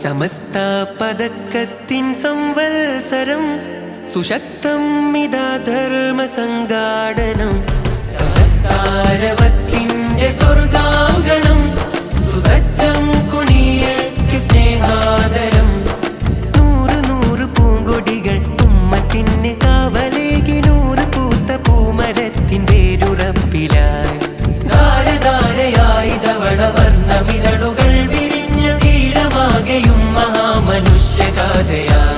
സമസ്ത പദക്കത്തിൻ സംവത്സരം സുശക്തം ഇതാ ധർമ്മ സംഘാടനം സമസ്താരവത്തിന്റെ സ്വർഗാങ്കണം സുസജ്ജം കുണിയക്ക് സ്നേഹാദരം നൂറ് നൂറ് പൂങ്കൊടികൾ ഉമ്മത്തിന് കാവലേകി നൂറ് പൂത്ത പൂമരത്തിൻ വേരുറപ്പിലായി ധാരധാരയായി ധവള വർണ്ണമിതളുകൾ വിരിഞ്ഞ തീരമാകെയും മഹാമനുഷ്യഗാഥയായി